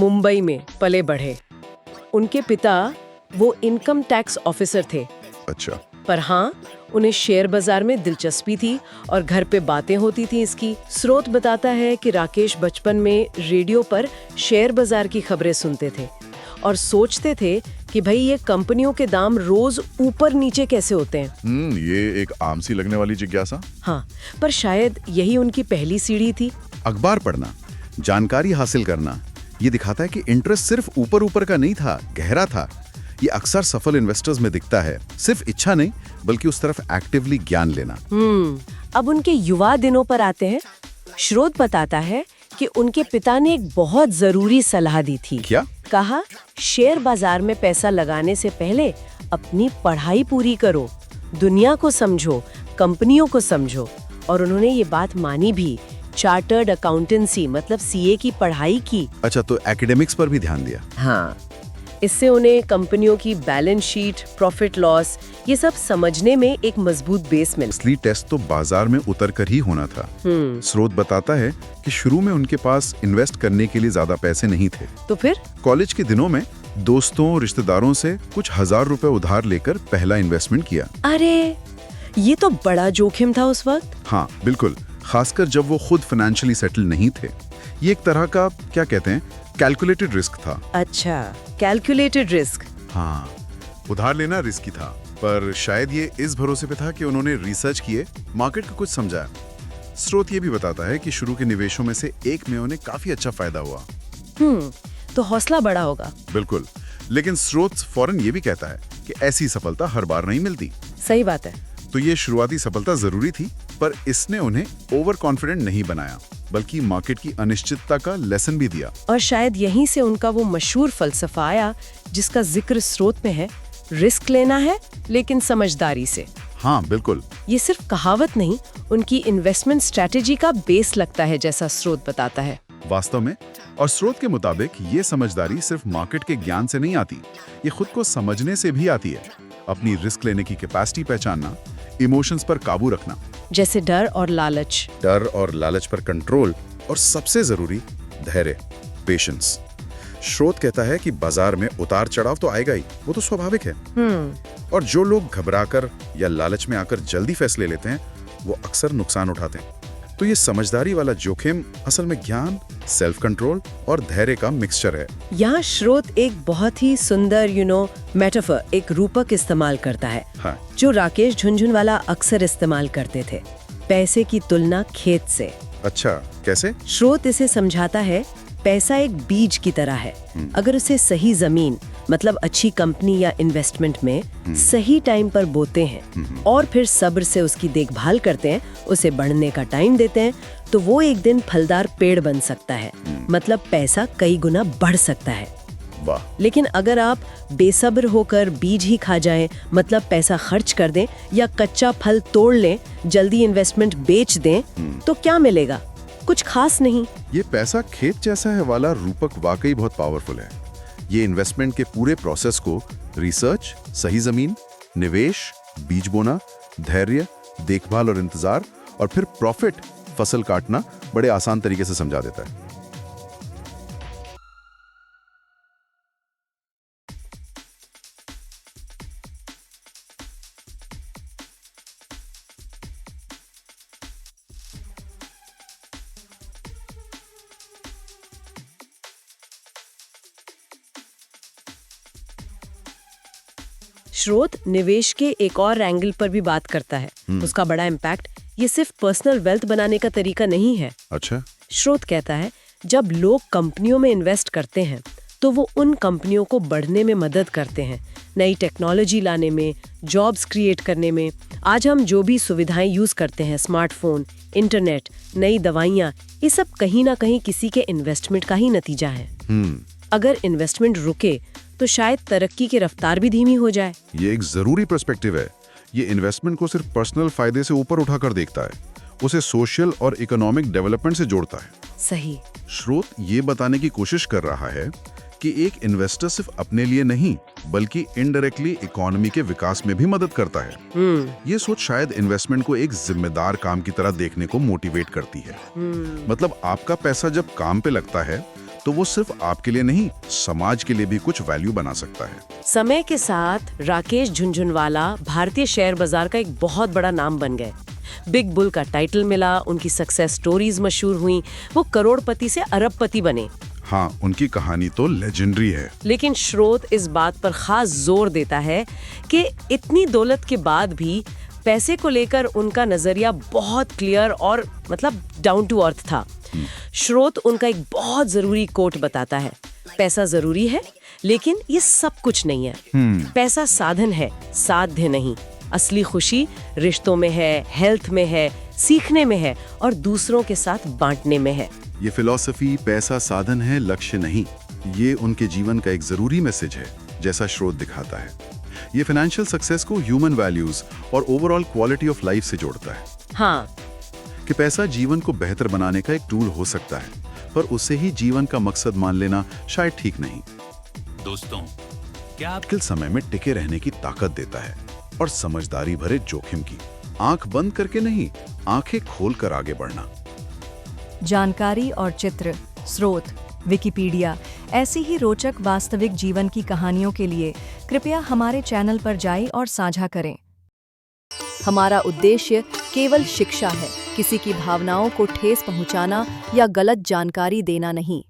मुंबई में पले बढ़े। उनके पिता वो इनकम टैक्स ऑफिसर थे। अच्छा। पर हाँ, उन्हें शेयर बाजार में दिलचस्पी थी और घर पे बातें होती थी इसकी। स्रोत बताता है कि राकेश बचपन में रेडियो पर शेयर बाजार की खबरें सुनते थे और सोचते थे कि भाई ये कंपनियों के दाम रोज ऊपर नीचे कैसे होते हैं। ये एक आम सी लगने वाली जिज्ञासा। हाँ, पर शायद यही उनकी पहली सीढ़ी थी। अखबार पढ़ना, जानकारी हासिल करना, ये दिखाता है कि इंटरेस्ट सिर्फ ऊपर ऊपर का नहीं था, गहरा था। ये अक्सर सफल इन्वेस्टर्स में दिखता है, सिर्फ इच्छा नहीं बल्कि उस तरफ एक्टिवली ज्ञान लेना। अब उनके युवा दिनों पर आते हैं। स्रोत बताता है कि उनके पिता ने एक बहुत जरूरी सलाह दी थी। क्या? कहा, शेयर बाजार में पैसा लगाने से पहले अपनी पढ़ाई पूरी करो, दुनिया को समझो, कंपनियों को समझो। और उन्होंने ये बात मानी भी। चार्टर्ड अकाउंटेंसी मतलब सीए की पढ़ाई की। अच्छा, तो एकेडमिक्स पर भी ध्यान दिया। हाँ, इससे उन्हें कंपनियों की बैलेंस शीट, प्रॉफिट लॉस, ये सब समझने में एक मजबूत बेस मिला। असली टेस्ट तो बाजार में उतर कर ही होना था। स्रोत बताता है कि शुरू में उनके पास इन्वेस्ट करने के लिए ज्यादा पैसे नहीं थे। तो फिर कॉलेज के दिनों में दोस्तों, रिश्तेदारों से कुछ हजार रुपए उधार लेकर पहला इन्वेस्टमेंट किया। अरे, ये तो बड़ा जोखिम था उस वक्त। हाँ बिल्कुल, खासकर जब वो खुद फाइनेंशियली सेटल नहीं थे। ये एक तरह का, क्या कहते हैं, कैलकुलेटेड रिस्क था। अच्छा, कैलकुलेटेड रिस्क। हाँ, उधार लेना रिस्की था, पर शायद ये इस भरोसे पे था कि उन्होंने रिसर्च किए, मार्केट को कुछ समझा। स्रोत ये भी बताता है कि शुरू के निवेशों में से एक में उन्हें काफी अच्छा फायदा हुआ। तो हौसला बड़ा होगा। बिल्कुल, लेकिन स्रोत फौरन ये भी कहता है कि ऐसी सफलता हर बार नहीं मिलती। सही बात है। तो ये शुरुआती सफलता जरूरी थी, पर इसने उन्हें ओवर कॉन्फिडेंट नहीं बनाया, बल्कि मार्केट की अनिश्चितता का लेसन भी दिया। और शायद यहीं से उनका वो मशहूर फलसफा आया जिसका जिक्र स्रोत में है, रिस्क लेना है लेकिन समझदारी से। हाँ बिल्कुल, ये सिर्फ कहावत नहीं, उनकी इन्वेस्टमेंट स्ट्रैटेजी का बेस लगता है, जैसा स्रोत बताता है। वास्तव में, और स्रोत के मुताबिक ये समझदारी सिर्फ मार्केट के ज्ञान से नहीं आती, ये खुद को समझने से भी आती है। अपनी रिस्क लेने की कैपेसिटी पहचानना, इमोशंस पर काबू रखना, जैसे डर और लालच पर कंट्रोल, और सबसे जरूरी धैर्य, पेशेंस। स्रोत कहता है कि बाजार में उतार चढ़ाव तो आएगा ही, वो तो स्वाभाविक है। और जो लोग घबराकर या लालच में आकर जल्दी फैसले लेते हैं, वो अक्सर नुकसान उठाते हैं। तो ये समझदारी वाला जोखिम असल में ज्ञान, सेल्फ कंट्रोल और धैर्य का मिक्सचर है। यहाँ स्रोत एक बहुत ही सुंदर मेटाफर, एक रूपक इस्तेमाल करता है। हाँ। जो राकेश झुनझुनवाला अक्सर इस्तेमाल करते थे, पैसे की तुलना खेत से। अच्छा, कैसे? स्रोत इसे समझाता है, पैसा एक बीज की तरह है। अगर उसे सही जमीन मतलब अच्छी कंपनी या इन्वेस्टमेंट में सही टाइम पर बोते हैं और फिर सब्र से उसकी देखभाल करते हैं, उसे बढ़ने का टाइम देते हैं, तो वो एक दिन फलदार पेड़ बन सकता है। मतलब पैसा कई गुना बढ़ सकता है। वाह। लेकिन अगर आप बेसब्र होकर बीज ही खा जाएं, मतलब पैसा खर्च कर दें या कच्चा फल तोड़ लें, जल्दी इन्वेस्टमेंट बेच दें, तो क्या मिलेगा? कुछ खास नहीं। ये पैसा खेत जैसा है वाला रूपक वाकई बहुत पावरफुल है। ये इन्वेस्टमेंट के पूरे प्रोसेस को रिसर्च, सही जमीन, निवेश, बीज बोना, धैर्य, देखभाल और इंतजार, और फिर प्रॉफिट, फसल काटना बड़े आसान तरीके से समझा देता है। स्रोत निवेश के एक और एंगल पर भी बात करता है। उसका बड़ा इम्पैक्ट ये सिर्फ पर्सनल वेल्थ बनाने का तरीका नहीं है। अच्छा। स्रोत कहता है, जब लोग कंपनियों में इन्वेस्ट करते हैं तो वो उन कंपनियों को बढ़ने में मदद करते हैं, नई टेक्नोलॉजी लाने में, जॉब्स क्रिएट करने में। आज हम जो भी सुविधाएं यूज करते हैं, स्मार्टफोन, इंटरनेट, नई दवाइयाँ, ये सब कहीं ना कहीं किसी के इन्वेस्टमेंट का ही नतीजा है। अगर इन्वेस्टमेंट रुके तो शायद तरक्की की रफ्तार भी धीमी हो जाए। ये एक जरूरी पर्सपेक्टिव है। ये इन्वेस्टमेंट को सिर्फ पर्सनल फायदे से ऊपर उठाकर देखता है, उसे सोशल और इकोनॉमिक डेवलपमेंट से जोड़ता है। सही। स्रोत ये बताने की कोशिश कर रहा है कि एक इन्वेस्टर सिर्फ अपने लिए नहीं बल्कि इनडायरेक्टली इकोनॉमी के विकास में भी मदद करता है। ये सोच शायद इन्वेस्टमेंट को एक जिम्मेदार काम की तरह देखने को मोटिवेट करती है। मतलब आपका पैसा जब काम पे लगता है तो तो वो सिर्फ आपके लिए नहीं, समाज के लिए भी कुछ वैल्यू बना सकता है। समय के साथ राकेश झुनझुनवाला भारतीय शेयर बाजार का एक बहुत बड़ा नाम बन गए। बिग बुल का टाइटल मिला, उनकी सक्सेस स्टोरीज मशहूर हुई, वो करोड़पति से अरबपति बने। हाँ, उनकी कहानी तो लेजेंडरी है। लेकिन स्रोत इस बात पर खास जोर देता है कि इतनी दौलत के बाद भी पैसे को लेकर उनका नजरिया बहुत क्लियर और मतलब डाउन टू अर्थ था। स्रोत उनका एक बहुत जरूरी कोट बताता है, पैसा जरूरी है लेकिन ये सब कुछ नहीं है। पैसा साधन है, साध्य नहीं। असली खुशी रिश्तों में है, हेल्थ में है, सीखने में है और दूसरों के साथ बांटने में है। ये फिलॉसफी पैसा साधन है, लक्ष्य नहीं, ये उनके जीवन का एक जरूरी मैसेज है, जैसा स्रोत दिखाता है। ये फाइनेंशियल सक्सेस को ह्यूमन वैल्यूज और ओवरऑल क्वालिटी ऑफ लाइफ से जोड़ता है। हाँ, कि पैसा जीवन को बेहतर बनाने का एक टूल हो सकता है, पर उसे ही जीवन का मकसद मान लेना शायद ठीक नहीं। दोस्तों, क्या आप मुश्किल समय में टिके रहने की ताकत देता है और समझदारी भरे जोखिम की। आंख बंद करके नहीं, आंखें खोलकर आगे बढ़ना। जानकारी और चित्र, स्रोत, विकिपीडिया। ऐसी ही रोचक वास्तविक जीवन की कहानियों के लिए कृपया हमारे चैनल पर जाएं और साझा करें। हमारा उद्देश्य केवल शिक्षा है, किसी की भावनाओं को ठेस पहुंचाना या गलत जानकारी देना नहीं।